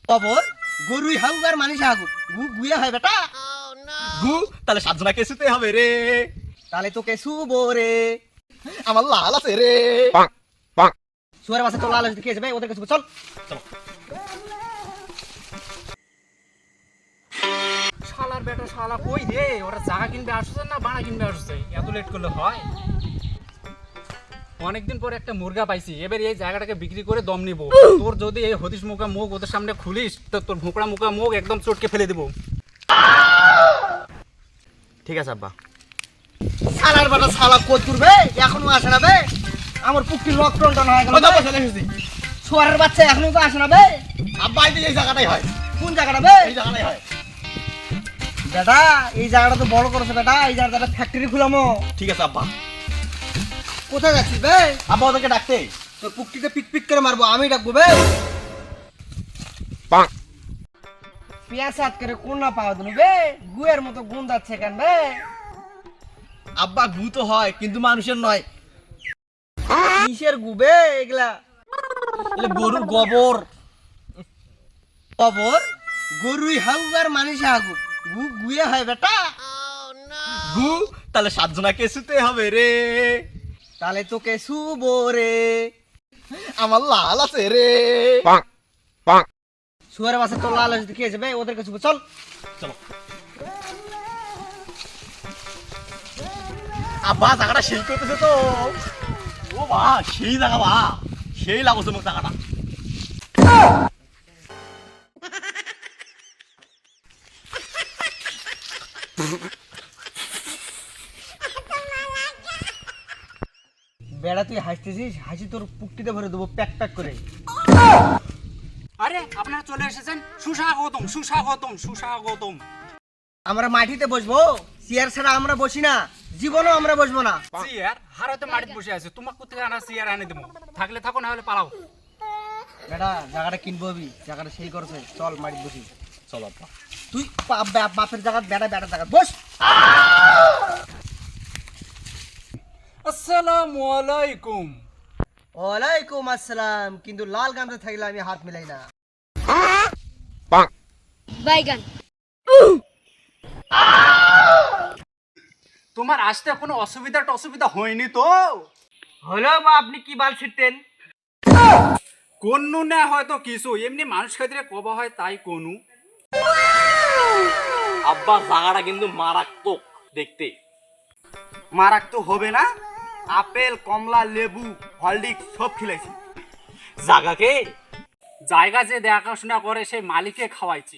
খবর গরুই হাগুক আর মানুষ হাগুক গু গুয়ে হয় বেটা গু তাহলে 7 জনা কেসুতে হবে রে। তাহলে তো কেসু রে আমার লাল আছে রে। সুয়ারের বাসা তো লাল আছে কে যাবে ওদের কাছে চল শালার বেটা শালা কই রে, ওরা জায়গা কিনবে আসছে না বাড়া কিনবে আসছে, এত লেট করলে হয়? অনেকদিন পরে একটা মুরগা পাইছি, এবার এই জায়গাটাকে বিক্রি করে দম নিব। তোর যদি এই হদিস মুখা মুখ ওদের সামনে খুলিস তো তোর ভোঁকড়া মুখা মুখ একদম চটকে ফেলে দেবো। ঠিক আছে আব্বা। শালার বেটা শালা কই করবে এখনো আসে না বে আমার পুকুর লকডাউন টান হয়ে গেল সুয়ারের বাচ্চা এখনো তো আসে না বে আব্বা এই জায়গাটাই হয়। কোন জায়গাটা বে এই জায়গাটাই হয়। বেটা এই জায়গাটা তো বড় করেছে বেটা এই জায়গাটা ফ্যাক্টরি খুলামো ঠিক আছে আব্বা। কোথায় যাচ্ছিস বে আব্বা ওদেরকে ডাকতে। তোর পুকুরটিতে পিক পিক করে মারবো আমি ডাকবো বে পেঁয়াজ হাত করে কোন না পাওয়া দিন বে গুয়ের মতো গুণ যাচ্ছে কেন বে আব্বা গু তো হয় কিন্তু মানুষের নয়। কিসের গুবে এগুলা এটা গরুর গোবর। খবর গরুই হাগুক আর মানুষ হাগুক গু গুয়ে হয় বেটা গু তাহলে 7 জনা কেসুতে হবে রে। তাহলে তো কেসু রে আমার লাল আছে রে। সুয়ারের বাসা তো লাল আছে কে যাবে ওদের কাছে চল চলো আব্বা জায়গাটা সেই করতেছে তো। ও বা সেই জায়গা বা সেই লাগছে মোক জায়গাটা। বেড়া তুই হাসতেছিস হাসি তোর পুকটিতে ভরে দেবো প্যাক প্যাক করে আরে আপনারা চলে এসেছেন, সুস্বাগতম সুস্বাগতম সুস্বাগতম। আমরা মাটিতে বসবো চেয়ার ছাড়া আমরা বসি না জীবনও আমরা বসবো না চেয়ার হারাতে মাটিতে বসে আছে, তোমাকে কোথেকে আনা চেয়ার এনে দেবো? থাকলে থাকো না হলে পালাও। বেটা জায়গাটা কিনবো আমি জায়গাটা সেই করেছে চল মাটি বসি চলো আব্বা। তুই বাপের জায়গা বেটা বেটা জায়গা বস আসসালামু আলাইকুম। ওয়ালাইকুম আসসালাম কিন্তু লাল গামছা থাকলে আমি হাত মিলাই না বাইগান তোমার আসতে কোনো অসুবিধা হয়নি তো? হলো বা আপনি কি বাল ছিটতেন কোনু না হয়তো কিছু এমনি মানুষ খাতিরে কবা হয় তাই কোনু। আব্বা জায়গাটা কিন্তু মারাত্মক দেখতে। মারাক তো হবে না আপেল কমলা লেবু হলডিক সব খিলাইছি জায়গাকে জায়গা যে দেখাশোনা করে সেই মালিককে খাওয়াইছি।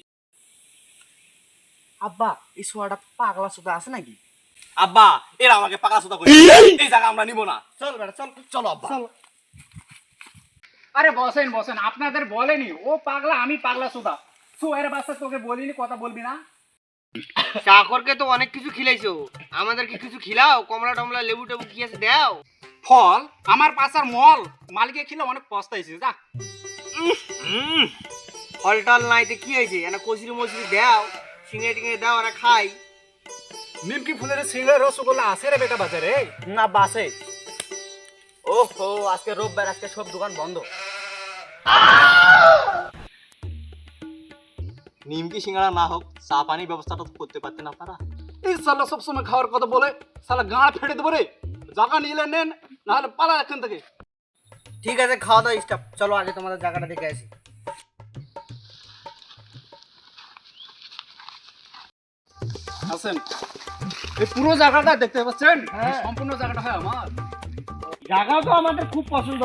আব্বা এই সোয়াটা পাগলা সুতা আছে নাকি আব্বা এরা আমাকে পাকা সুতা করে এই জায়গা আমরা নিব না। চল বেটা চল চলো আব্বা। চল আরে বসেন বসেন, আপনাদের বলেনি ও পাগলা আমি পাগলা সুদা। সুয়ের বাচ্চা তোকে বলিনি কথা বলবি না? চাকরকে তো অনেক কিছু খিলাইছো আমাদেরকে কিছু খিলাও কমলা টমলা লেবু টেবু কি আছে দাও ফল আমার পাশার মল মালিকে খেলে অনেক পস্তাইছে যা। ফল টল নাইতে কি হয়েছে এনা কচুরি মচুরি দাও সিঙ্গে টিঙ্গে দাও আর খাই নিমকি ফুলের সিঙ্গার রসগোল্লা আছে রে বেটা বাজারে? না বাসে ওহো আজকে রোববার আজকে সব দোকান বন্ধ নিমকি সিঙ্গাড়া না হোক চা পানির ব্যবস্থাটা তো করতে পারতেন আপনারা। এই সালা সবসময় খাওয়ার কথা বলে সালা গাঁড় ফেটে দেবো রে। জায়গা নিলে নেন না হলে পালা এখান থেকে। ঠিক আছে খাওয়া দাওয়া স্টাফ চলো আগে তোমাদের জায়গাটা দেখে আসি আসেন এই পুরো জায়গাটা দেখতে পাচ্ছেন? হ্যাঁ। এই সম্পূর্ণ জায়গাটা হয় আমার। জায়গা তো আমাদের খুব পছন্দ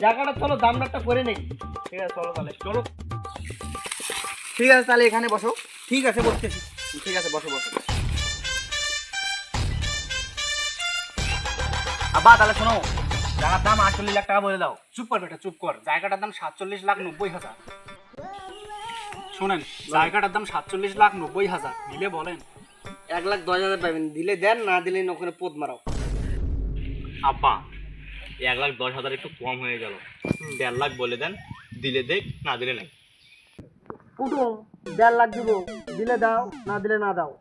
জায়গাটা চলো দাম দরটা করে নেই ঠিক আছে চলো তাহলে চলো ঠিক আছে তাহলে এখানে বসো ঠিক আছে বসতেছি ঠিক আছে বসো বসো আব্বা তাহলে শোনো জায়গার দাম 48 লাখ টাকা বলে দাও চুপ কর বেটা চুপ কর, জায়গাটার দাম 47,90,000। শোনেন জায়গাটার দাম 47,90,000 দিলে বলেন। 1,10,000 পাবেন দিলে দেন না দিলে ওখানে পোদ মারাও আব্বা 1,10,000 একটু কম হয়ে গেল, 1.5 লাখ বলে দেন, দিলে দেখ না দিলে নাই। কুটুম 1.5 লাখ দিব দিলে দাও না দিলে না দাও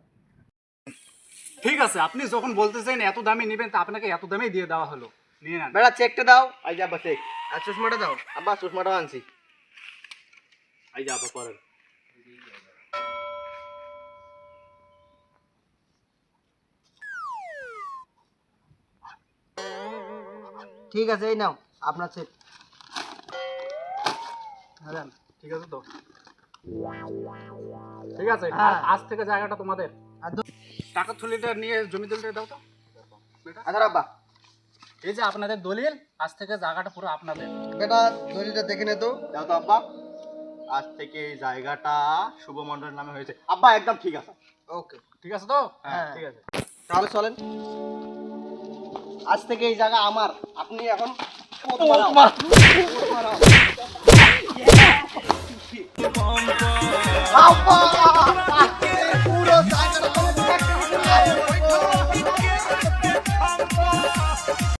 ঠিক আছে, আপনি যখন বলতেছেন এত দামে নেবেন তা আপনাকে এত দামেই দিয়ে দেওয়া হলো, নিয়ে নেন। বেটা চেকটা দাও। এই যে আব্বা চেক। আর চশমাটা দাও। আব্বা চশমাটাও আনছি। এই যে আব্বা করেন। ঠিক আছে, এই নাও আপনার চেক। নেন, ঠিক আছে তো? ঠিক আছে, হ্যাঁ। আজ থেকে জায়গাটা তোমাদের। আর টাকা থলিটা নিয়ে জমি দলিলটা দাও তো। আচ্ছা আব্বা, এই যে আপনাদের দলিল, আজ থেকে জায়গাটা পুরো আপনাদের। বেটা দলিলটা দেখে নে তো। দাও তো আব্বা। আজ থেকে এই জায়গাটা শুভ মণ্ডলের নামে হয়েছে। আব্বা একদম ঠিক আছে। ওকে, ঠিক আছে তো? হ্যাঁ। ঠিক আছে। তাহলে চলেন। আজ থেকে এই জায়গা আমার। আপনি এখন পোত মারাও। আব্বা!